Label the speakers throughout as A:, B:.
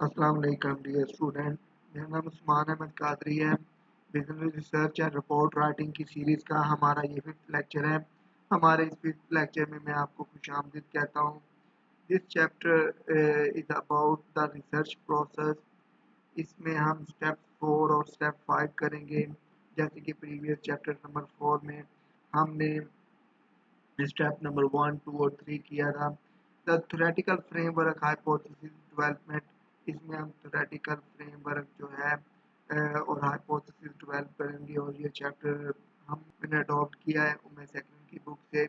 A: अस्सलाम वालेकुम dear student. मेरा नाम उस्मान अहमद कादरी है। Business research and report writing की सीरीज़ का हमारा ये 5th लेक्चर है। हमारे इस 5th लेक्चर में मैं आपको खुशामदीद कहता हूँ। This chapter is about the research process. इसमें हम स्टेप 4 और स्टेप 5 करेंगे। जैसे कि प्रीवियस चैप्टर नंबर 4 में हमने स्टेप नंबर 1, 2 और 3 किया था। The theoretical framework hypothesis development. इसमें हम थ्योरेटिकल फ्रेमवर्क जो है और हाइपोथेसिस डेवलप करेंगे और ये चैप्टर हमने अडॉप्ट किया है उमेर सेकंड की बुक से।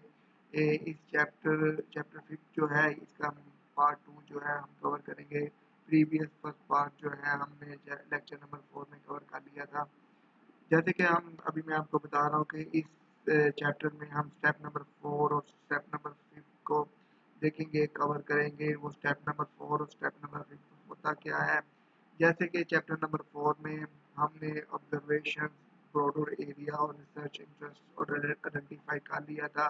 A: इस चैप्टर 5 जो है इसका पार्ट 2 जो है हम कवर करेंगे। प्रीवियस फर्स्ट पार्ट जो है हमने लेक्चर नंबर 4 में कवर कर लिया था। जैसे कि मैं आपको बता रहा हूँ कि इस चैप्टर में हम स्टेप नंबर 4 और स्टेप नंबर 5 को देखेंगे, कवर करेंगे। वो स्टेप नंबर 4 और स्टेप नंबर 5 होता क्या है। जैसे कि चैप्टर नंबर 4 में हमने ऑब्जर्वेशन, ब्रॉडर एरिया और रिसर्च इंटरेस्ट और आइडेंटिफाई कर लिया था।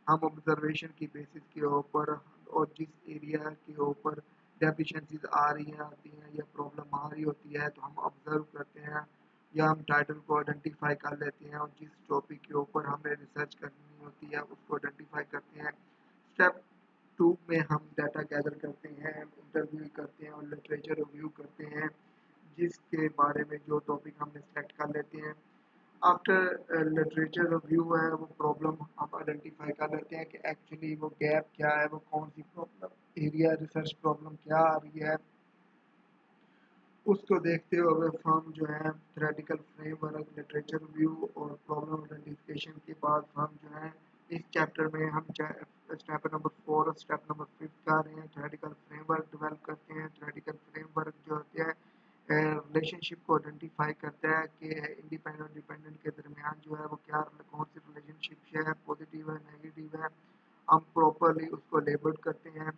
A: हम ऑब्जर्वेशन की बेसिस के ऊपर और जिस एरिया के ऊपर डेफिशिएंसीज आ रही हैं आती हैं या प्रॉब्लम आ रही होती है तो हम ऑब्जर्व करते हैं या हम टाइटल को आइडेंटिफाई कर लेते हैं और जिस टॉपिक के ऊपर हमें रिसर्च करनी होती है उसको आइडेंटिफाई करते हैं। स्टेप 2 में हम डाटा गैदर करते हैं, इंटरव्यू करते हैं और लिटरेचर रिव्यू करते हैं जिसके बारे में जो टॉपिक हमने सेलेक्ट कर लेते हैं। आफ्टर लिटरेचर रिव्यू है वो प्रॉब्लम हम आइडेंटिफाई कर लेते हैं कि एक्चुअली वो गैप क्या है, वो कौन सी प्रॉब्लम एरिया रिसर्च प्रॉब्लम क्या आ रही है। उसको देखते हुए फर्म जो है थ्योरेटिकल फ्रेमवर्क, लिटरेचर रिव्यू और प्रॉब्लम आइडेंटिफिकेशन के बाद फर्म जो है इस चैप्टर में हम स्टेप नंबर 4 और स्टेप नंबर 5 का रहे हैं। थ्योरेटिकल फ्रेमवर्क डेवलप करते हैं। थ्योरेटिकल फ्रेमवर्क जो होते हैं रिलेशनशिप को आइडेंटिफाई करता है कि इंडिपेंडेंट और डिपेंडेंट के दरमियान जो है वो क्या कौन सी रिलेशनशिप है, पॉजिटिव है, नेगेटिव है। हम प्रॉपरली उसको लेबल करते हैं।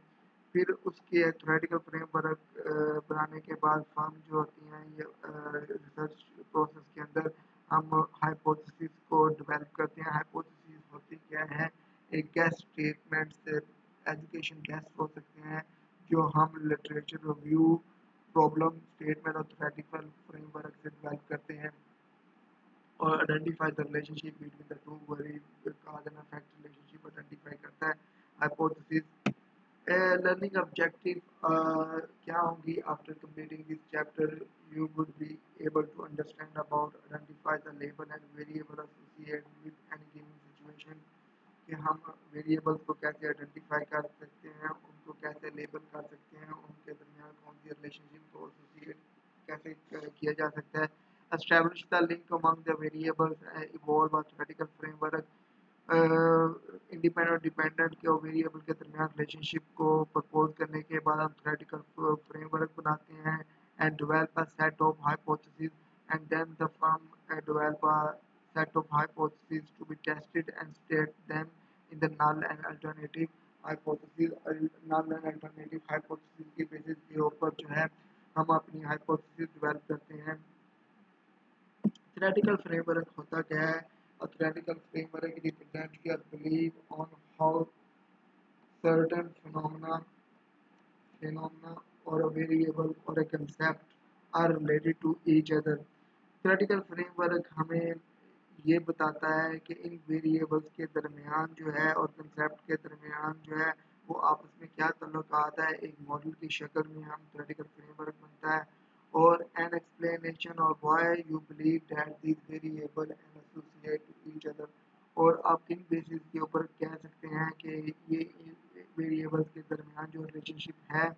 A: फिर उसके थ्योरेटिकल फ्रेमवर्क बनाने के बाद फर्म जो होती हैं ये रिसर्च प्रोसेस के अंदर हम हाइपोथेसिस को डेवलप करते हैं। हाइपोथेसिस होती क्या है, एक गैस स्टेटमेंट से एजुकेशन गैस हो सकते हैं जो हम लिटरेचर रिव्यू, प्रॉब्लम स्टेटमेंट और थ्योरेटिकल फ्रेमवर्क से डेवलप करते हैं और identify the relationship between the to very cause and effect relationship identify करता है। हाइपोथेसिस learning objective क्या होंगी after completing this chapter you would be able to understand about identify the label and variable associated with any given situation कि हम variables को कैसे identify कर सकते हैं, उनको कैसे लेबल कर सकते हैं, उनके दरमियान कौन सी रिलेशनशिप को एसोसिएट कैसे किया जा सकता है। Establish the link among the variables, evolve a theoretical framework. Independent और डिपेंडेंट के और वेरिएबल के दरमियान रिलेशनशिप को प्रपोज करने के बाद हम थ्योरेटिकल फ्रेमवर्क बनाते हैं and develop a set of hypothesis and then the firm develop a set of hypotheses to be tested and state them in the null and alternative hypothesis। null and alternative hypothesis की basis के ऊपर जो है हम अपनी hypothesis develop करते हैं। theoretical framework होता क्या है। A theoretical framework represents your belief on how certain phenomena or a variable or a concept are related to each other। Theoretical framework हमें ये बताता है कि इन वेरिएबल्स के दरमियान जो है और कंसेप्ट के दरमियान जो है वो आपस में क्या ताल्लुकात है। एक मॉडल की शक्ल में हम थ्योरेटिकल फ्रेमवर्क बनता है और एन एक्सप्लेनेशन और why you believe that this variable and associate to each other. और आप किन बेसिस के ऊपर कह सकते हैं कि ये वेरिएबल्स के दरमियान जो रिलेशनशिप है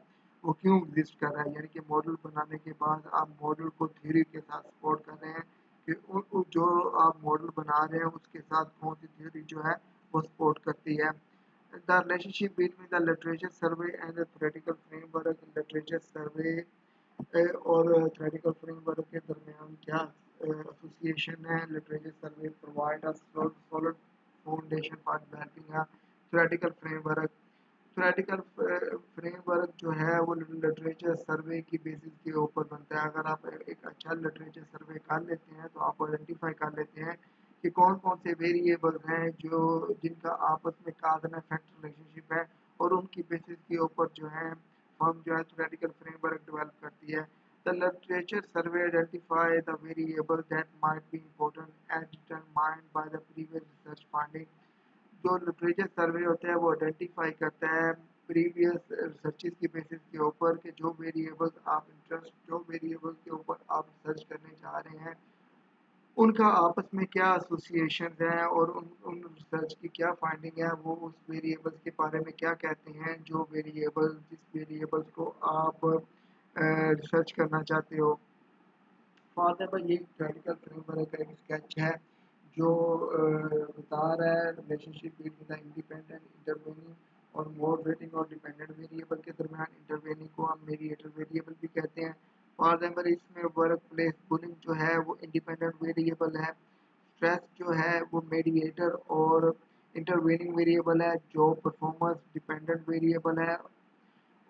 A: वो क्यों एग्जिस्ट कर रहा है। यानी कि मॉडल बनाने के बाद आप मॉडल को थ्योरी के साथ सपोर्ट कर रहे हैं कि जो आप मॉडल बना रहे हैं उसके साथ कौन सी थ्योरी जो है वो सपोर्ट करती है। The relationship between the literature survey and the theoretical framework. Literature survey और थ्योरेटिकल फ्रेमवर्क के दरमियान क्या एसोसिएशन है। Literature survey provide a solid foundation for developing a theoretical framework. Theoretical framework जो है वो लिटरेचर सर्वे की बेसिस के ऊपर बनता है। अगर आप एक अच्छा लिटरेचर सर्वे कर लेते हैं तो आप आइडेंटिफाई कर लेते हैं कि कौन कौन से वेरिएबल्स हैं जो जिनका आपस में काज एंड इफेक्ट रिलेशनशिप है और उनकी बेसिस के ऊपर जो है फर्म जो है थ्योरेटिकल फ्रेमवर्क डेवलप करती है। The literature survey identify the variable that might be important as determined by the previous research finding. जो लिटरेचर सर्वे होता है वो आइडेंटिफाई करता है प्रीवियस रिसर्चेस की बेसिस के ऊपर कि जो वेरिएबल्स के ऊपर आप रिसर्च करने जा रहे हैं उनका आपस में क्या एसोसिएशन है और उन रिसर्च की क्या फाइंडिंग है, वो उस वेरिएबल्स के बारे में क्या कहते हैं, जो जिस वेरिएबल्स को आप रिसर्च करना चाहते हो। फॉर एग्जाम्पल ये थ्योरेटिकल फ्रेमवर्क का एक स्केच है जो बता रहा है relationship between the independent intervening और मॉडरेटिंग और डिपेंडेंट वेरिएबल के दरमियान। इंटरवेनिंग को हम मेडिएटर वेरिएबल भी कहते हैं। फॉर एग्जाम्पल इसमें वर्क प्लेस बुलिंग जो है वो इंडिपेंडेंट वेरिएबल है, स्ट्रेस जो है वो मेडिएटर और इंटरवेनिंग वेरिएबल है, जॉब परफॉर्मेंस डिपेंडेंट वेरिएबल है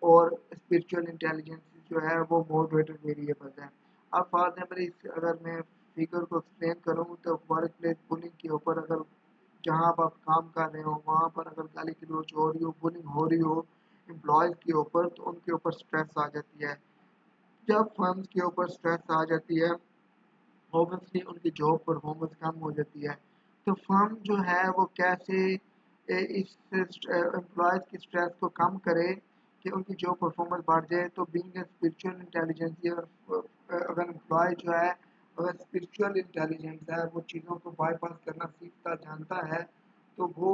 A: और स्पिरिचुअल इंटेलिजेंस जो है वो मॉडरेटर वेरिएबल है। अब फॉर एग्जाम्पल इस अगर मैं फिगर को एक्सप्लेन करूँ तो वर्क प्लेस बुलिंग के ऊपर अगर जहाँ आप काम कर रहे हो वहाँ पर अगर गाली गलौज हो रही हो, बुलिंग हो रही हो एम्प्लॉयज़ के ऊपर, तो उनके ऊपर स्ट्रेस आ जाती है। जब फर्म्स के ऊपर स्ट्रेस आ जाती है ऑब्वियसली उनकी जॉब परफॉर्मेंस कम हो जाती है। तो फर्म जो है वो कैसे इस एम्प्लॉयज़ की स्ट्रेस को कम करे कि उनकी जॉब परफॉर्मेंस बढ़ जाए। तो बीइंग ए स्पिरिचुअल इंटेलिजेंस अगर एम्प्लॉय जो है अगर स्पिरिचुअल इंटेलिजेंस है, वो चीज़ों को बाईपास करना सीखता जानता है, तो वो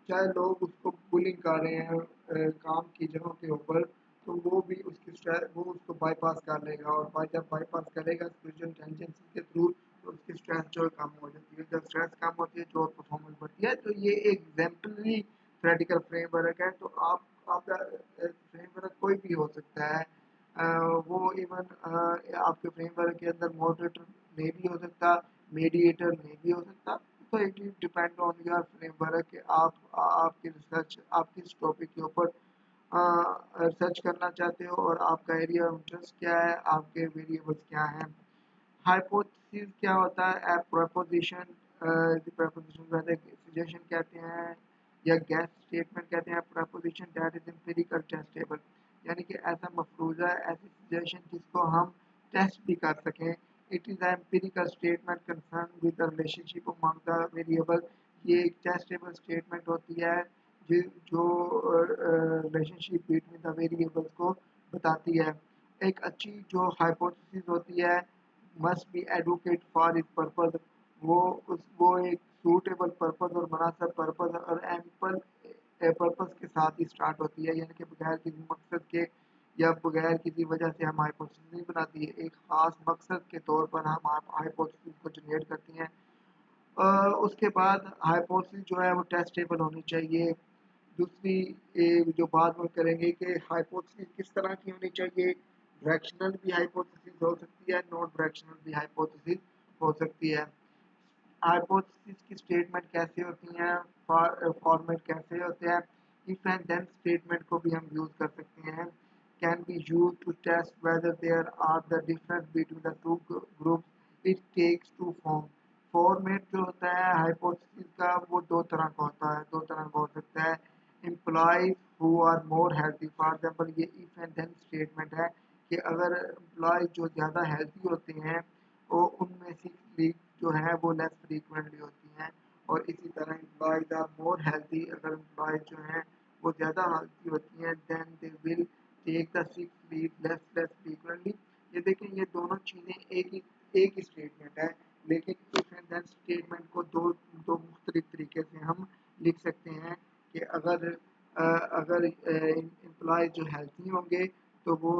A: चाहे लोग उसको बुलिंग कर रहे हैं काम की जगहों के ऊपर, तो वो भी वो उसको बाईपास कर लेगा और जब बाईपास करेगा स्पिरिचुअल इंटेलिजेंस के थ्रू, तो उसकी स्ट्रेस जो है कम हो जाती है। जब स्ट्रेस कम होती है जो परफॉर्मेंस बढ़ती है। तो ये एक एग्जाम्पलरी थ्योरेटिकल फ्रेमवर्क है। तो आपका फ्रेमवर्क कोई भी हो सकता है। वो इवन आपके फ्रेमवर्क के अंदर मॉडरेटर नहीं भी हो सकता, मीडिएटर नहीं भी हो सकता। तो it depend on your framework कि आपकी रिसर्च आप किस टॉपिक के ऊपर रिसर्च करना चाहते हो और आपका एरिया ऑफ इंटरेस्ट क्या है, आपके वेरिएबल्स क्या हैं। हाइपोथेसिस क्या होता है? प्रपोजिशन प्रपोजिशन वैसे सजेशन कहते हैं या गैस स्टेटमेंट कहते हैं। Preposition that is empirical testable, यानी कि ऐसा मफरूज़ा ऐसी सजेशन जिसको हम टेस्ट भी कर सकें। It is empirical statement concern with the relationship among the variable. ये एक टेस्टेबल स्टेटमेंट होती है जो रिलेशनशिप बिटवीन द वेरिएबल्स को बताती है। एक अच्छी जो हाइपोथेसिस होती है मस्ट बी एडवोकेट फॉर इस पर्पज, वो एक सूटेबल पर्पज और मुनासिब पर्पज और एम्पल पर्पज के साथ ही स्टार्ट होती है, यानी कि बगैर किसी मकसद के या बगैर किसी वजह से हम हाइपोथेसिस नहीं बनाती है। एक ख़ास मकसद के तौर पर हम हाइपोथेसिस को जनरेट करती हैं। उसके बाद हाइपोथेसिस जो है वो टेस्टेबल होनी चाहिए। दूसरी जो बात हम करेंगे कि हाइपोथेसिस किस तरह की होनी चाहिए। डायरेक्शनल भी हाइपोथेसिस हो सकती है, नॉन डायरेक्शनल भी हाइपोथेसिस हो सकती है। हाइपोथेसिस की स्टेटमेंट कैसे होती हैं, फॉर्मेट कैसे होते हैं। इफ एंड देन स्टेटमेंट को भी हम यूज़ कर सकते हैं। Can be use to test whether there are the difference between the two groups. It takes to form. Format जो होता है हाइपोथेसिस का वो दो तरह का होता है, दो तरह का हो सकता है। Employees who are more healthy, for example ये इफ एंड देन स्टेटमेंट है कि अगर एम्प्लॉय जो ज़्यादा हेल्थी होते हैं वो उनमें सिक लीव जो है वो लेस फ्रीक्वेंटली होती हैं। और इसी तरह एम्प्लॉयज आर मोर हेल्थी, अगर एम्प्लॉयज जो हैं वो ज़्यादा हेल्थी होती हैं then they will take the sick leave less frequently. ये देखें ये दोनों चीज़ें एक ही स्टेटमेंट है, लेकिन इफ एंड देन स्टेटमेंट को दो दो मुख्तलिफ तरीके से हम लिख सकते हैं कि अगर एम्प्लॉय जो हेल्थी होंगे तो वो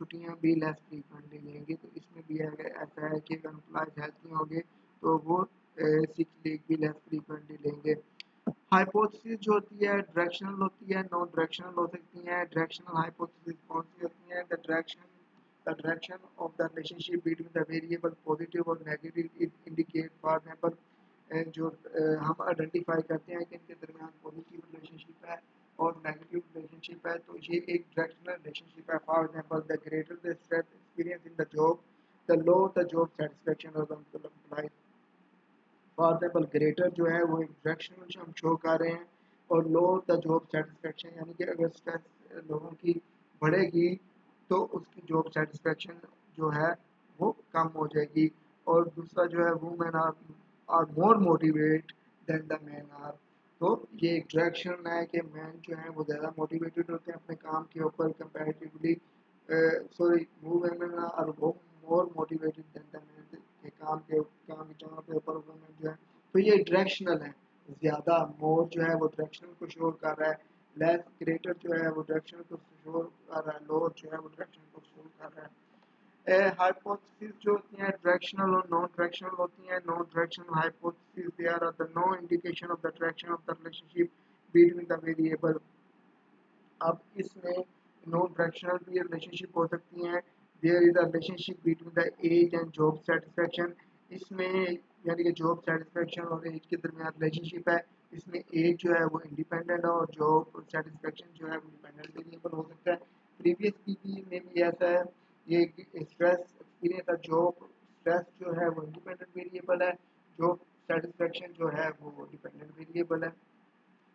A: छुट्टियाँ भी लेस फ्रीक्वेंटली लेंगे। तो इसमें भी ऐसा है कि अगर एम्प्लॉयज हेल्थी होंगे तो वो सिक लीव भी लेस फ्रीक्वेंटली लेंगे। हाइपोथेसिस जो होती है डायरेक्शनल होती है, नॉन डायरेक्शनल हो सकती है। डायरेक्शनल हाइपोथेसिस कौन सी होती है? The direction of the relationship between the variable positive और नेगेटिव इंडिकेट फॉर एग्जाम्पल जो हम आइडेंटिफाई करते हैं कि इनके दरमियान पॉजिटिव रिलेशनशिप है और नेगेटिव रिलेशनशिप है, तो ये एक डायरेक्शनल रिलेशनशिप है। For example the greater the stress experience in the job the low the job satisfaction of the employee. For example greater जो है वो एक डायरेक्शनल हम शो कर रहे हैं और लो द जॉब सेटिस्फेक्शन, यानी कि अगर स्ट्रेस लोगों की बढ़ेगी तो उसकी जॉब सेटिस्फेक्शन जो है वो कम हो जाएगी। और दूसरा जो है women are more motivate than the man are. तो ये एक डायरेक्शन है कि मैन जो है वो ज़्यादा मोटिवेटेड होते हैं अपने काम के ऊपर comparatively, sorry women are more motivated than the man के काम जहाँ पे ऊपर वुमेन जो है। तो ये डायरेक्शनल है, ज़्यादा मोर जो है वो डायरेक्शनल को शो कर रहा है, लेस ग्रेटर जो है वो डायरेक्शनल को शो कर रहा है, लोअर जो है वो डायरेक्शन को शो कर रहा है। हाइपोथेसिस जो होती हैं डायरेक्शनल और नॉन डायरेक्शनल होती हैं। Non directional hypothesis they are the no indication of the direction of the relationship between the variable. अब इसमें नॉन डायरेक्शनल भी रिलेशनशिप हो सकती हैं। There is a relationship between the age and job satisfaction. इसमें यानी कि जॉब सेटिस्फेक्शन और एज के दरमियान रिलेशनशिप है। इसमें एज जो है वो इंडिपेंडेंट है और जॉब सेटिस्फेक्शन जो है वो डिपेंडेंट वेरिएबल हो सकता है। प्रीवियस पीपी में भी ऐसा है। ये स्ट्रेस एक्सपीरियंस का जॉब स्ट्रेस जो है वो इंडिपेंडेंट वेरिएबल है, जॉब सेटिस्फेक्शन जो है वो डिपेंडेंट वेरिएबल है।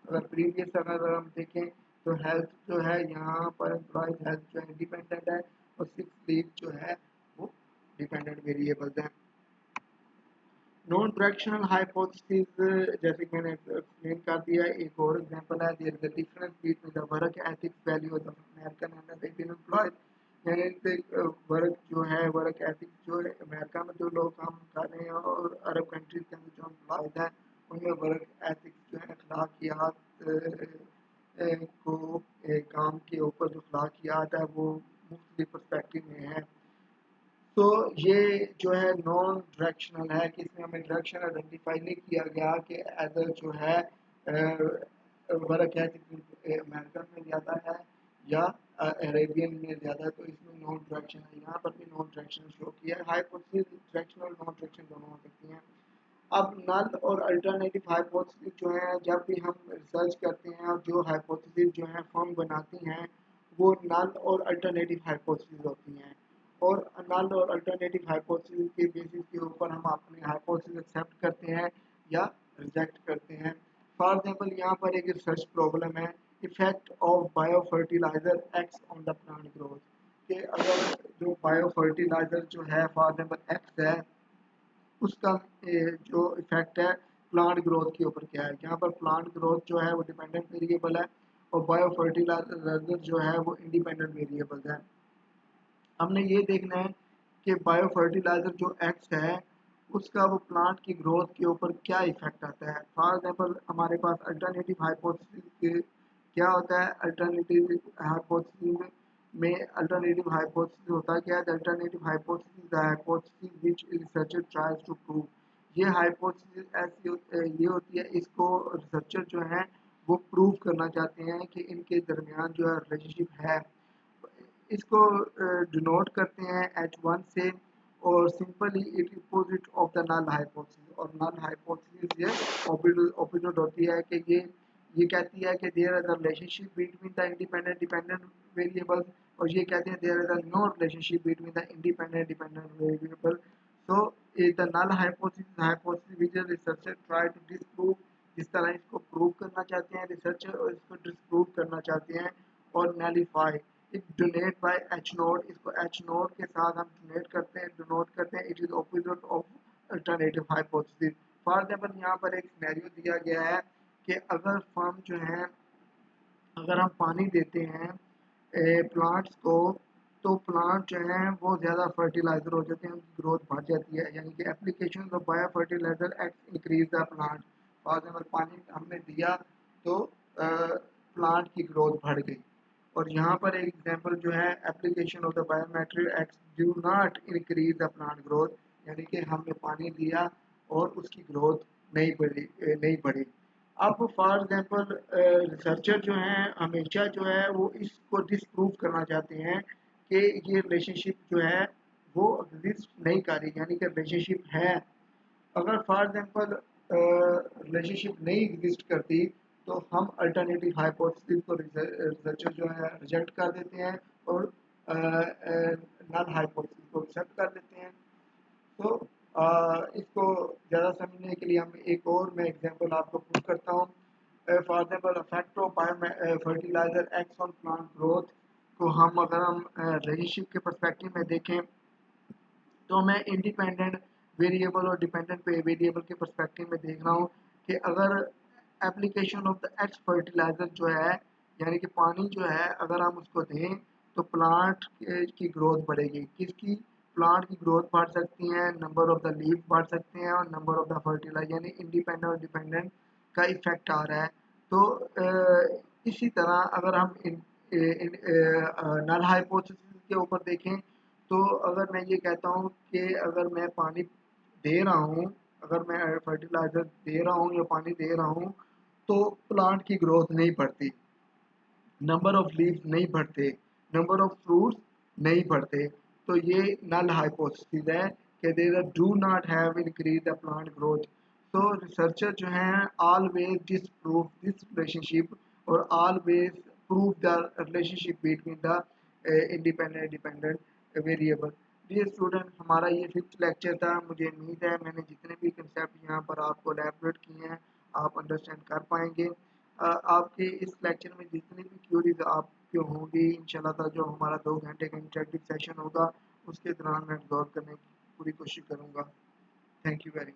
A: अगर हम देखें तो हेल्थ जो है यहाँ पर एम्प्लॉयज हेल्थ जो है इंडिपेंडेंट है और सिक्स लीव जो है वो डिपेंडेंट वेरिएबल्स हैं। नॉन डायरेक्शनल हाइपोथेसिस जैसे कि मैंने एक्सप्लेन कर दिया। एक और एग्जांपल है there is a difference between the work ethics value of the American and the Indian employees. यानी कि वर्क जो है वर्क एथिक्स जो है अमेरिका में जो लोग काम कर रहे हैं और अरब कंट्रीज के अंदर जो एम्प्लॉयज हैं उनमें वर्क एथिक्स जो है अखलाकियात को काम के ऊपर जो अखलाकियात है वो मुख्तलिफ पर्सपेक्टिव में है। तो ये जो है नॉन डायरेक्शनल है कि इसमें हमें डायरेक्शन आइडेंटिफाई नहीं किया गया कि अदर जो है वर्क है अमेरिकन में ज़्यादा है या अरेबियन में ज़्यादा है। तो इसमें नॉन डायरेक्शन है, यहाँ पर भी नॉन डायरेक्शन शो किया है। हाइपोथेसिस डायरेक्शन और नॉन डायरेक्शन दोनों हो सकती हैं। अब नल और अल्टरनेटिव हाइपोथेसिस जो है जब भी हम रिसर्च करते हैं और जो हाइपोथेसिस जो है फॉर्म बनाती हैं वो नल और अल्टरनेटिव हाइपोथेसिस होती हैं। और नल और अल्टरनेटिव हाइपोथेसिस के बेसिस के ऊपर हम अपने हाइपोथेसिस एक्सेप्ट करते हैं या रिजेक्ट करते हैं। फॉर एग्जांपल यहाँ पर एक रिसर्च प्रॉब्लम है effect of bio fertilizer X on the plant growth. कि अगर जो बायो फर्टिलाइजर जो है फॉर एग्जांपल एक्स है उसका जो इफेक्ट है प्लांट ग्रोथ के ऊपर क्या है। यहाँ पर प्लांट ग्रोथ जो है वो डिपेंडेंट वेरिएबल है और बायो फर्टिलाइजर जो है वो इंडिपेंडेंट वेरिएबल है। हमने ये देखना है कि बायो फर्टिलाइजर जो एक्स है उसका वो प्लांट की ग्रोथ के ऊपर क्या इफेक्ट आता है। फॉर एग्जांपल हमारे पास अल्टरनेटिव हाइपोथेसिस क्या होता है। अल्टरनेटिव हाइपोथेसिस में अल्टरनेटिव हाइपोथेसिस होता क्या है। Alternative hypothesis the hypothesis which researcher tries to prove. ये हाइपोथेसिस ऐसी ये होती है इसको रिसर्चर जो है वो प्रूव करना चाहते हैं कि इनके दरमियान जो है रिलेशनशिप है। इसको डिनोट करते हैं H1 से और simply it opposite of the null hypothesis. और नल हाइपोथेसिस ये ऑपोजिट होती है कि ये कहती है कि there is a relationship between the independent dependent variable और ये कहते हैं there is a no relationship between the independent dependent variable. So the null hypothesis which researcher try to disprove. जिस तरह इसको प्रूव करना चाहते हैं रिसर्चर और इसको डिस्प्रूव करना चाहते हैं। और nullify it donate by H node. इसको एच नोड के साथ हम डोनेट करते हैं डिनोट करते हैं। It is opposite of alternative hypothesis. For example यहाँ पर एक सिनेरियो दिया गया है कि अगर फर्म जो है अगर हम पानी देते हैं प्लांट्स को तो प्लांट जो है वो ज़्यादा फर्टिलाइजर हो जाते हैं उनकी ग्रोथ बढ़ जाती है। यानी कि application of bio fertilizer increase the plant. For example पानी हमने दिया तो प्लांट की ग्रोथ बढ़ गई। और यहाँ पर एक एग्जांपल जो है application of the biometric x do not increase the plant growth. यानी कि हमने पानी दिया और उसकी ग्रोथ नहीं बढ़ी। अब फॉर एग्जांपल रिसर्चर जो हैं हमेशा जो है वो इसको डिस्प्रूव करना चाहते हैं कि ये रिलेशनशिप जो है वो एग्जिस्ट नहीं कर रही। यानी कि रिलेशनशिप है। अगर फॉर एग्जांपल रिलेशनशिप नहीं एग्जिस्ट करती तो हम अल्टरनेटिव हाइपोथेसिस को रिसर्चर जो है रिजेक्ट कर देते हैं और नल हाइपोथेसिस को एक्सेप्ट कर देते हैं। तो इसको ज़्यादा समझने के लिए हम एक और मैं एग्जांपल आपको प्रूव करता हूँ। For example effect of bio fertilizer X on plant growth. को हम अगर हम रिलेशनशिप के पर्सपेक्टिव में देखें तो मैं इंडिपेंडेंट वेरिएबल और डिपेंडेंट वेरिएबल के पर्सपेक्टिव में देख रहा हूँ कि अगर application of the X fertilizer जो है यानी कि पानी जो है अगर हम उसको दें तो प्लांट की ग्रोथ बढ़ेगी। किसकी? प्लांट की ग्रोथ बढ़ सकती है, नंबर ऑफ द लीफ बढ़ सकते हैं और नंबर ऑफ द फर्टिलाइजर यानी इंडिपेंडेंट और डिपेंडेंट का इफेक्ट आ रहा है। तो इसी तरह अगर हम नल हाइपोथेसिस के ऊपर देखें तो अगर मैं ये कहता हूँ कि अगर मैं पानी दे रहा हूँ, अगर मैं फर्टिलाइज़र दे रहा हूँ या पानी दे रहा हूँ, तो प्लांट की ग्रोथ नहीं बढ़ती, नंबर ऑफ लीव्स नहीं बढ़ते, नंबर ऑफ फ्रूट्स नहीं बढ़ते। तो ये नल हाइपोथेसिस है कि they do not have increase the plant growth. तो रिसर्चर जो हैं ऑलवेज डिसप्रूव दिस रिलेशनशिप और always prove the relationship between the independent dependent variable. Dear student, हमारा ये 5th लेक्चर था। मुझे उम्मीद है मैंने जितने भी कंसेप्ट यहाँ पर आपको एलैबोरेट किए हैं आप अंडरस्टैंड कर पाएंगे। आपके इस लेक्चर में जितनी भी क्यूरीज आपके होंगी इंशाल्लाह ताला जो हमारा 2 घंटे का इंटरेक्टिव सेशन होगा उसके दौरान मैं रिजॉल्व करने की पूरी कोशिश करूँगा। Thank you very much.